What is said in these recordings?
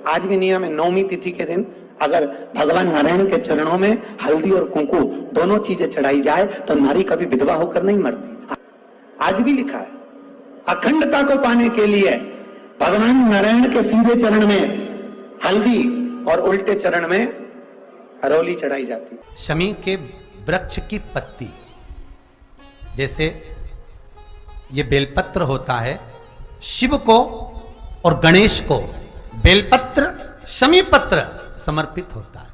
आज भी नियम है, नवमी तिथि के दिन अगर भगवान नारायण के चरणों में हल्दी और कुंकू दोनों चीजें चढ़ाई जाए तो नारी कभी विधवा होकर नहीं मरती। आज भी लिखा है, अखंडता को पाने के लिए भगवान नारायण के सीधे चरण में हल्दी और उल्टे चरण में हरोली चढ़ाई जाती। शमी के वृक्ष की पत्ती, जैसे ये बेलपत्र होता है, शिव को और गणेश को बेलपत्र शमी पत्र समर्पित होता है।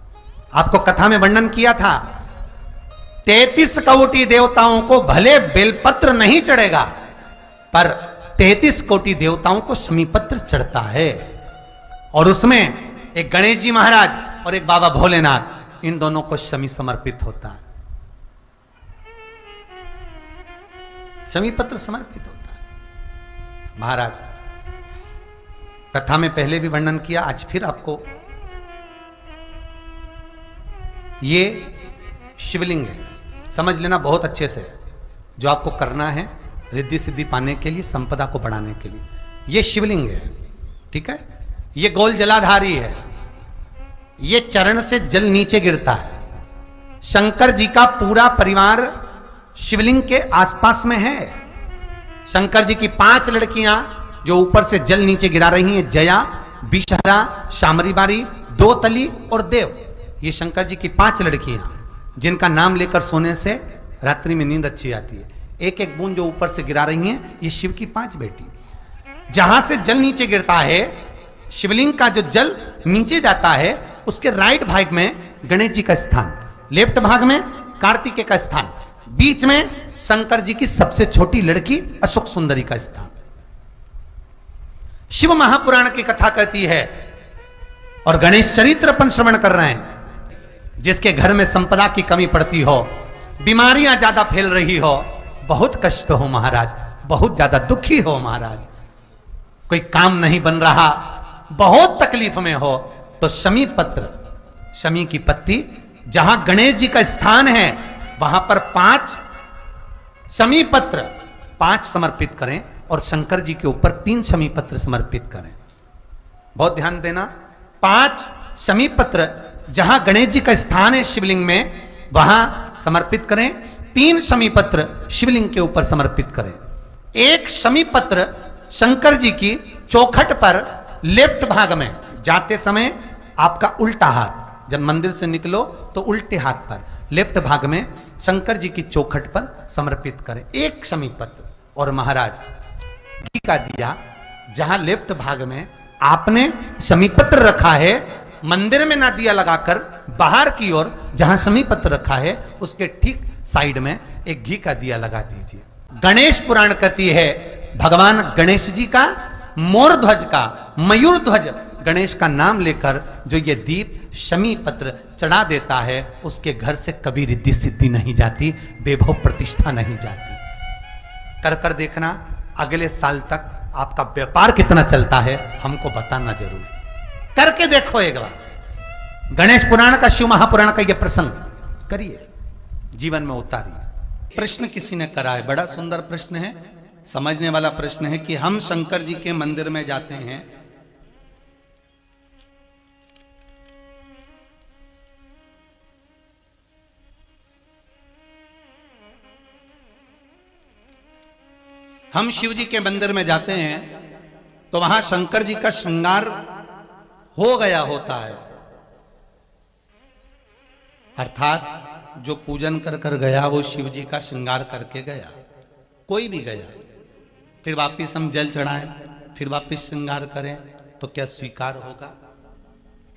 आपको कथा में वर्णन किया था, 33 कोटि देवताओं को भले बेलपत्र नहीं चढ़ेगा, पर 33 कोटि देवताओं को शमी पत्र चढ़ता है। और उसमें एक गणेश जी महाराज और एक बाबा भोलेनाथ, इन दोनों को शमी समर्पित होता है, शमी पत्र समर्पित होता है। महाराज कथा में पहले भी वर्णन किया, आज फिर आपको, ये शिवलिंग है, समझ लेना बहुत अच्छे से, जो आपको करना है रिद्धि सिद्धि पाने के लिए, संपदा को बढ़ाने के लिए। ये शिवलिंग है, ठीक है। ये गोल जलाधारी है, ये चरण से जल नीचे गिरता है। शंकर जी का पूरा परिवार शिवलिंग के आसपास में है। शंकर जी की 5 लड़कियां जो ऊपर से जल नीचे गिरा रही हैं, जया, विषहरा, शामरी बारी, दोतली और देव, ये शंकर जी की 5 लड़कियां, जिनका नाम लेकर सोने से रात्रि में नींद अच्छी आती है। एक एक बूंद जो ऊपर से गिरा रही हैं, ये शिव की 5 बेटी। जहां से जल नीचे गिरता है, शिवलिंग का जो जल नीचे जाता है, उसके राइट भाग में गणेश जी का स्थान, लेफ्ट भाग में कार्तिकेय का स्थान, बीच में शंकर जी की सबसे छोटी लड़की अशोक सुंदरी का स्थान। शिव महापुराण की कथा कहती है, और गणेश चरित्र अपन श्रवण कर रहे हैं, जिसके घर में संपदा की कमी पड़ती हो, बीमारियां ज्यादा फैल रही हो, बहुत कष्ट हो महाराज, बहुत ज्यादा दुखी हो महाराज, कोई काम नहीं बन रहा, बहुत तकलीफ में हो, तो शमी पत्र, शमी की पत्ती, जहां गणेश जी का स्थान है वहां पर 5 शमी पत्र 5 समर्पित करें, और शंकर जी के ऊपर 3 शमी पत्र समर्पित करें। बहुत ध्यान देना, 5 शमी पत्र जहां गणेश जी का स्थान है शिवलिंग में, वहां समर्पित करें। 3 शमी पत्र शिवलिंग के ऊपर समर्पित करें। 1 शमी पत्र शंकर जी की चौखट पर लेफ्ट भाग में, जाते समय आपका उल्टा हाथ, जब मंदिर से निकलो तो उल्टे हाथ पर लेफ्ट भाग में शंकर जी की चौखट पर समर्पित करें 1 शमी पत्र। और महाराज घी का दिया, जहां लेफ्ट भाग में आपने शमी पत्र रखा है, मंदिर में ना दिया लगाकर बाहर की ओर जहां शमी पत्र रखा है, उसके ठीक साइड में एक घी का दिया लगा दीजिए। गणेश पुराण कहती है, भगवान गणेश जी का मोर ध्वज का, मयूर ध्वज गणेश का नाम लेकर जो ये दीप शमी पत्र चढ़ा देता है, उसके घर से कभी रिद्धि सिद्धि नहीं जाती, वैभव प्रतिष्ठा नहीं जाती। कर कर देखना, अगले साल तक आपका व्यापार कितना चलता है हमको बताना जरूर, करके देखो एक बार। गणेश पुराण का, शिव महापुराण का यह प्रसंग करिए, जीवन में उतारिए। प्रश्न किसी ने करा है, बड़ा सुंदर प्रश्न है, समझने वाला प्रश्न है कि हम शंकर जी के मंदिर में जाते हैं, हम शिव जी के मंदिर में जाते हैं तो वहां शंकर जी का श्रृंगार हो गया होता है, अर्थात जो पूजन कर कर गया वो शिव जी का श्रृंगार करके गया, कोई भी गया, फिर वापिस हम जल चढ़ाएं, फिर वापिस श्रृंगार करें, तो क्या स्वीकार होगा?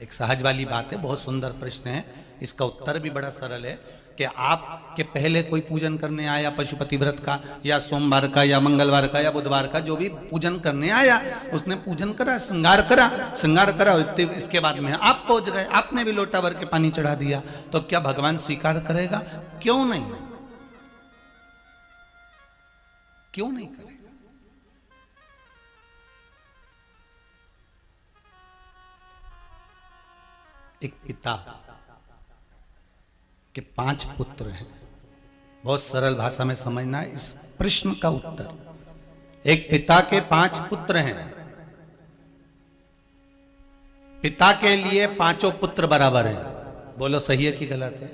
एक सहज वाली बात है, बहुत सुंदर प्रश्न है। इसका उत्तर भी बड़ा सरल है कि आपके पहले कोई पूजन करने आया, पशुपति व्रत का या सोमवार का या मंगलवार का या बुधवार का, जो भी पूजन करने आया उसने पूजन करा, श्रृंगार करा, इसके बाद में आप पहुंच गए, आपने भी लोटा भर के पानी चढ़ा दिया, तो क्या भगवान स्वीकार करेगा? क्यों नहीं, क्यों नहीं करेगा? एक पिता के 5 पुत्र हैं, बहुत सरल भाषा में समझना है इस प्रश्न का उत्तर। एक पिता के 5 पुत्र हैं, पिता के लिए पांचों पुत्र बराबर है। बोलो सही है कि गलत है?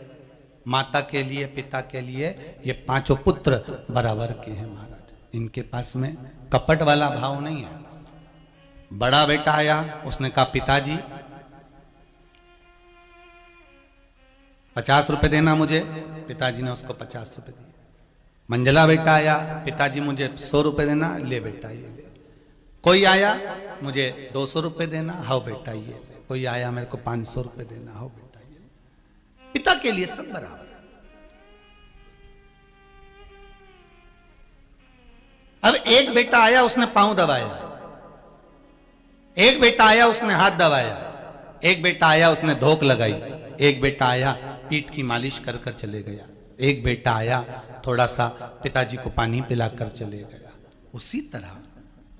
माता के लिए, पिता के लिए ये पांचों पुत्र बराबर के हैं महाराज। इनके पास में कपट वाला भाव नहीं है। बड़ा बेटा आया, उसने कहा पिताजी 50 रुपए देना मुझे। पिताजी ने उसको 50 रुपए दिए। मंझला बेटा आया, पिताजी मुझे 100 रुपए देना। ले बेटा ये ले। कोई आया, मुझे 200 रुपए देना। हाउ बेटा ये ले। कोई आया, मेरे को 500 रुपए देना। हाउ बेटा ये ले। पिता के लिए सब बराबर है। अब एक बेटा आया, उसने पांव दबाया। एक बेटा आया, उसने हाथ दबाया। एक बेटा आया, उसने धोक लगाई। एक बेटा आया, पीठ की मालिश कर कर चले गया। एक बेटा आया, थोड़ा सा पिताजी को पानी पिलाकर चले गया। उसी तरह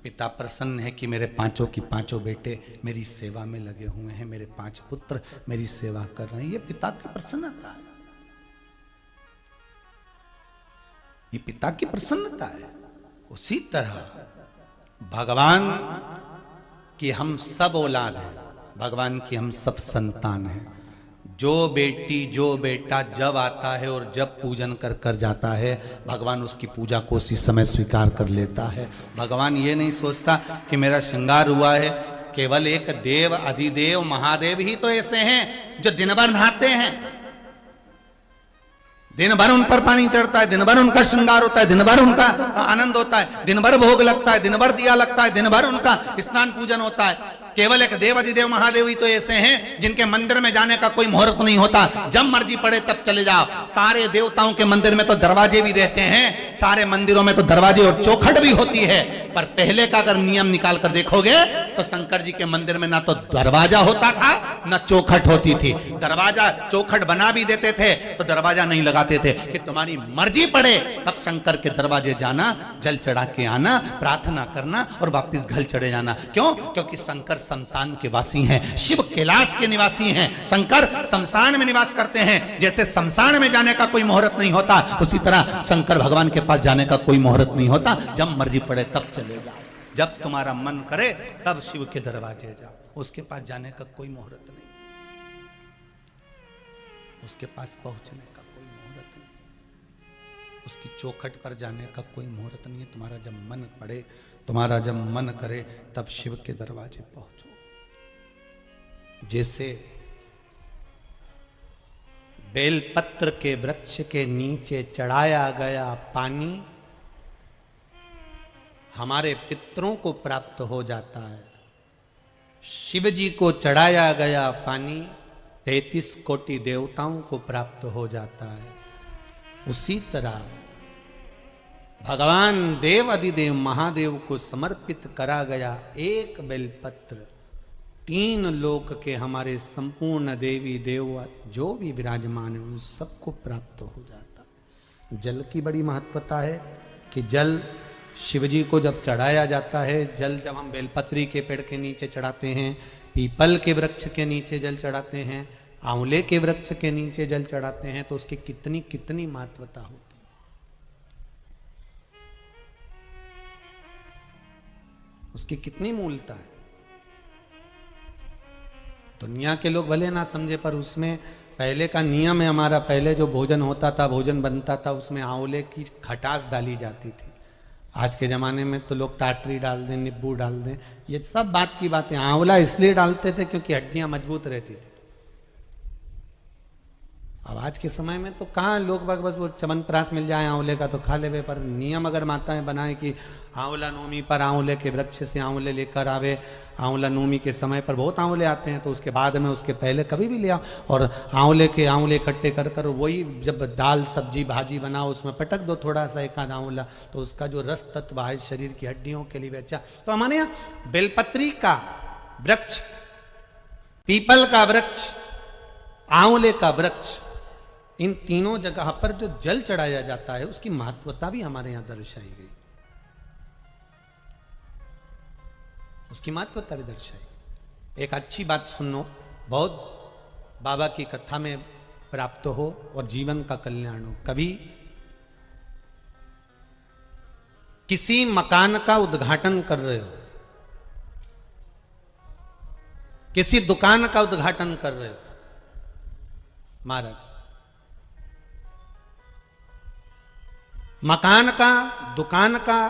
पिता प्रसन्न है कि मेरे पांचों की पांचों बेटे मेरी सेवा में लगे हुए हैं, मेरे 5 पुत्र मेरी सेवा कर रहे हैं। ये पिता की प्रसन्नता है। ये पिता की प्रसन्नता है। उसी तरह भगवान की हम सब औलाद हैं, भगवान की हम सब संतान हैं। जो बेटी जो बेटा जब आता है और जब पूजन कर कर जाता है, भगवान उसकी पूजा को उसी समय स्वीकार कर लेता है। भगवान ये नहीं सोचता कि मेरा श्रृंगार हुआ है। केवल एक देव अधिदेव महादेव ही तो ऐसे हैं जो दिन भर नहाते हैं, दिन भर उन पर पानी चढ़ता है, दिन भर उनका श्रृंगार होता है, दिन भर उनका आनंद होता है, दिन भर भोग लगता है, दिन भर दिया लगता है, दिन भर उनका स्नान पूजन होता है। केवल एक देव अधिदेव महादेव ही तो ऐसे हैं जिनके मंदिर में जाने का कोई मुहूर्त नहीं होता। जब मर्जी पड़े तब चले जाओ। सारे देवताओं के मंदिर में तो दरवाजे भी रहते हैं, सारे मंदिरों में तो दरवाजे और चौखट भी होती है। पर पहले का अगर नियम निकाल कर देखोगे तो शंकर जी के मंदिर में ना तो दरवाजा होता था ना चौखट होती थी। दरवाजा चौखट बना भी देते थे तो दरवाजा नहीं लगाते थे कि तुम्हारी मर्जी पड़े तब शंकर के दरवाजे जाना, जल चढ़ा के आना, प्रार्थना करना और वापिस घर चढ़े जाना। क्यों? क्योंकि शंकर शमशान के वासी हैं, शिव कैलाश के निवासी हैं। शंकर शमशान में निवास करते हैं। जैसे शमशान में जाने का कोई मुहूर्त नहीं होता, उसी तरह शंकर भगवान के पास जाने का कोई मुहूर्त नहीं होता। जब मर्जी पड़े तब चले जाओ, जब तुम्हारा मन करे तब शिव के दरवाजे जाओ। उसके पास जाने का कोई मुहूर्त नहीं, उसके पास पहुंचने का कोई मुहूर्त नहीं, उसकी चौखट पर जाने का कोई मुहूर्त नहीं है। तुम्हारा जब मन पड़े, तुम्हारा जब मन करे तब शिव के दरवाजे पहुंचो। जैसे बेलपत्र के वृक्ष के नीचे चढ़ाया गया पानी हमारे पितरों को प्राप्त हो जाता है, शिव जी को चढ़ाया गया पानी 33 कोटि देवताओं को प्राप्त हो जाता है। उसी तरह भगवान देव अधिदेव महादेव को समर्पित करा गया एक बेलपत्र 3 लोक के हमारे संपूर्ण देवी देवता जो भी विराजमान है उन सबको प्राप्त हो जाता। जल की बड़ी महत्वता है कि जल शिवजी को जब चढ़ाया जाता है, जल जब हम बेलपत्री के पेड़ के नीचे चढ़ाते हैं, पीपल के वृक्ष के नीचे जल चढ़ाते हैं, आंवले के वृक्ष के नीचे जल चढ़ाते हैं, तो उसकी कितनी कितनी महत्वता होती है। उसकी कितनी मूलता है। दुनिया के लोग भले ना समझे, पर उसमें पहले का नियम है हमारा। पहले जो भोजन होता था, भोजन बनता था, उसमें आंवले की खटास डाली जाती थी। आज के ज़माने में तो लोग टाटरी डाल दें, नींबू डाल दें, ये सब बात की बातें। आंवला इसलिए डालते थे क्योंकि हड्डियां मजबूत रहती थी। अब आज के समय में तो कहाँ लोग बाग बस वो च्यवनप्राश मिल जाए आंवले का तो खा ले। पर नियम अगर माताएं बनाए कि आंवला नवमी पर आंवले के वृक्ष से आंवले लेकर आवे, आंवला नवमी के समय पर बहुत आंवले आते हैं, तो उसके बाद में उसके पहले कभी भी ले आओ और आंवले इकट्ठे कर कर वही जब दाल सब्जी भाजी बनाओ उसमें पटक दो थोड़ा सा एक आध आंवला, तो उसका जो रस तत्व है शरीर की हड्डियों के लिए अच्छा। तो हमारे यहाँ बेलपत्री का वृक्ष, पीपल का वृक्ष, आंवले का वृक्ष, इन तीनों जगह पर जो जल चढ़ाया जाता है उसकी महत्वता भी हमारे यहां दर्शाई गई, उसकी महत्वता भी दर्शाई। एक अच्छी बात सुनो, बहुत बाबा की कथा में प्राप्त हो और जीवन का कल्याण हो। कभी किसी मकान का उद्घाटन कर रहे हो, किसी दुकान का उद्घाटन कर रहे हो महाराज, मकान का, दुकान का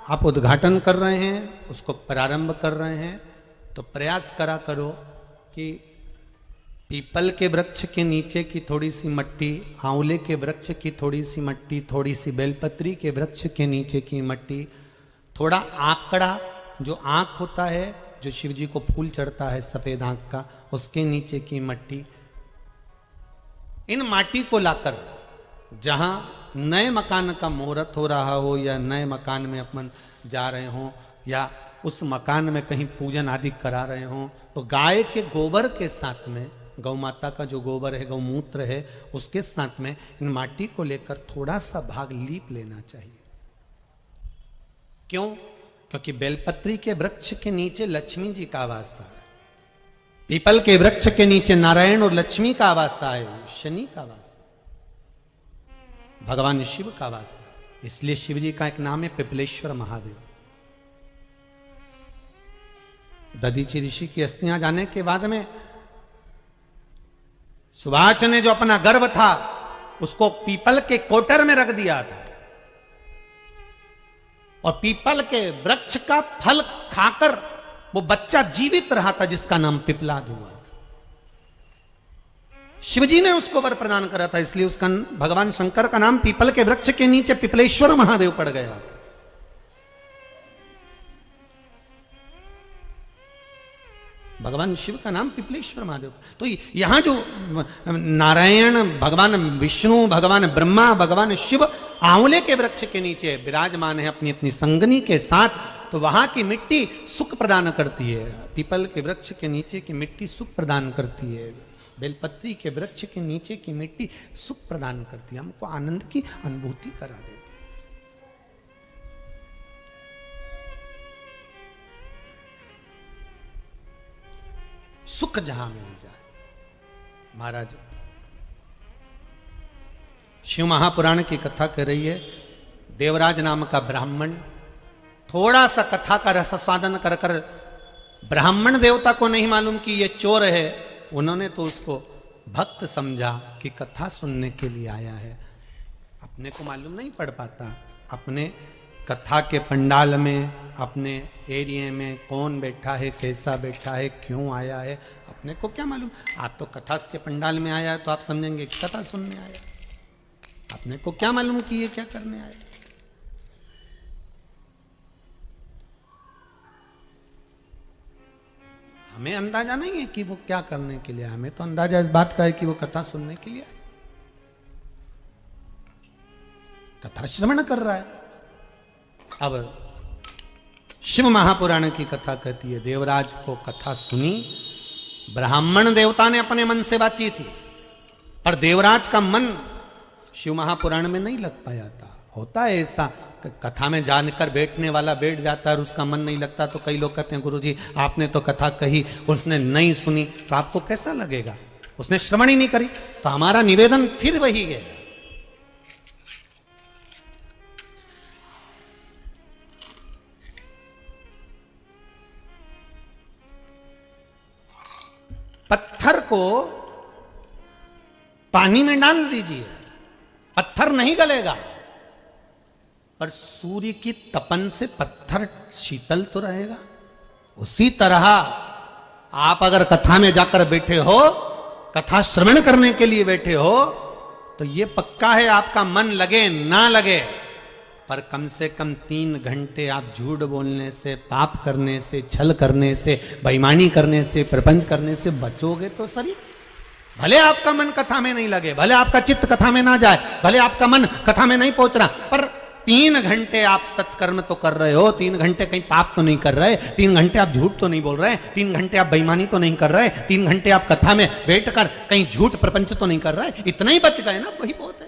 आप उद्घाटन कर रहे हैं, उसको प्रारंभ कर रहे हैं, तो प्रयास करा करो कि पीपल के वृक्ष के नीचे की थोड़ी सी मट्टी, आंवले के वृक्ष की थोड़ी सी मट्टी, थोड़ी सी बेलपत्री के वृक्ष के नीचे की मट्टी, थोड़ा आंकड़ा, जो आंख होता है, जो शिव जी को फूल चढ़ता है सफेद आंख का, उसके नीचे की मट्टी, इन माटी को लाकर जहां नए मकान का मुहूर्त हो रहा हो या नए मकान में अपन जा रहे हो या उस मकान में कहीं पूजन आदि करा रहे हो, तो गाय के गोबर के साथ में, गौ माता का जो गोबर है, गौमूत्र है, उसके साथ में इन माटी को लेकर थोड़ा सा भाग लीप लेना चाहिए। क्यों? क्योंकि बेलपत्री के वृक्ष के नीचे लक्ष्मी जी का आवास है, पीपल के वृक्ष के नीचे नारायण और लक्ष्मी का आवास है, शनि का आवास, भगवान शिव का आवास है। इसलिए शिव जी का एक नाम है पिपलेश्वर महादेव। दधीची ऋषि की अस्थियां जाने के बाद में सुभाष ने जो अपना गर्भ था उसको पीपल के कोटर में रख दिया था, और पीपल के वृक्ष का फल खाकर वो बच्चा जीवित रहा था, जिसका नाम पिपलाद हुआ। शिवजी ने उसको वर प्रदान करा था, इसलिए उसका भगवान शंकर का नाम पीपल के वृक्ष के नीचे पिपलेश्वर महादेव पड़ गया था। भगवान शिव का नाम पिपलेश्वर महादेव। तो यहां जो नारायण, भगवान विष्णु, भगवान ब्रह्मा, भगवान शिव आंवले के वृक्ष के नीचे विराजमान है अपनी अपनी संगनी के साथ, तो वहां की मिट्टी सुख प्रदान करती है। पीपल के वृक्ष के नीचे की मिट्टी सुख प्रदान करती है, बेलपत्री के वृक्ष के नीचे की मिट्टी सुख प्रदान करती है, हमको आनंद की अनुभूति करा देती है। सुख जहां मिल जाए। महाराज शिव महापुराण की कथा कर रही है, देवराज नाम का ब्राह्मण थोड़ा सा कथा का रसास्वादन कर कर, ब्राह्मण देवता को नहीं मालूम कि ये चोर है, उन्होंने तो उसको भक्त समझा कि कथा सुनने के लिए आया है। अपने को मालूम नहीं पड़ पाता, अपने कथा के पंडाल में, अपने एरिया में कौन बैठा है, कैसा बैठा है, क्यों आया है, अपने को क्या मालूम। आप तो कथा के पंडाल में आया है तो आप समझेंगे कथा सुनने आया, अपने को क्या मालूम कि ये क्या करने आया। हमें अंदाजा नहीं है कि वो क्या करने के लिए आया, हमें तो अंदाजा इस बात का है कि वो कथा सुनने के लिए आया, कथा श्रवण कर रहा है। अब शिव महापुराण की कथा कहती है, देवराज को कथा सुनी, ब्राह्मण देवता ने अपने मन से बातचीत थी, पर देवराज का मन शिव महापुराण में नहीं लग पाया था। होता है ऐसा, कथा में जानकर बैठने वाला बैठ जाता है और उसका मन नहीं लगता, तो कई लोग कहते हैं गुरुजी आपने तो कथा कही, उसने नहीं सुनी, तो आपको कैसा लगेगा, उसने श्रवण ही नहीं करी। तो हमारा निवेदन फिर वही है, पत्थर को पानी में डाल दीजिए, पत्थर नहीं गलेगा, पर सूर्य की तपन से पत्थर शीतल तो रहेगा। उसी तरह आप अगर कथा में जाकर बैठे हो, कथा श्रवण करने के लिए बैठे हो, तो ये पक्का है आपका मन लगे ना लगे, पर कम से कम 3 घंटे आप झूठ बोलने से, पाप करने से, छल करने से, बेईमानी करने से, प्रपंच करने से बचोगे तो सही। भले आपका मन कथा में नहीं लगे, भले आपका चित्त कथा में ना जाए, भले आपका मन कथा में नहीं पहुंच रहा, पर 3 घंटे आप सत्कर्म तो कर रहे हो, 3 घंटे कहीं पाप तो नहीं कर रहे, 3 घंटे आप झूठ तो नहीं बोल रहे, 3 घंटे आप बेईमानी तो नहीं कर रहे, 3 घंटे आप कथा में बैठकर कहीं झूठ प्रपंच तो नहीं कर रहे, इतना ही बच गए ना, वही बहुत है।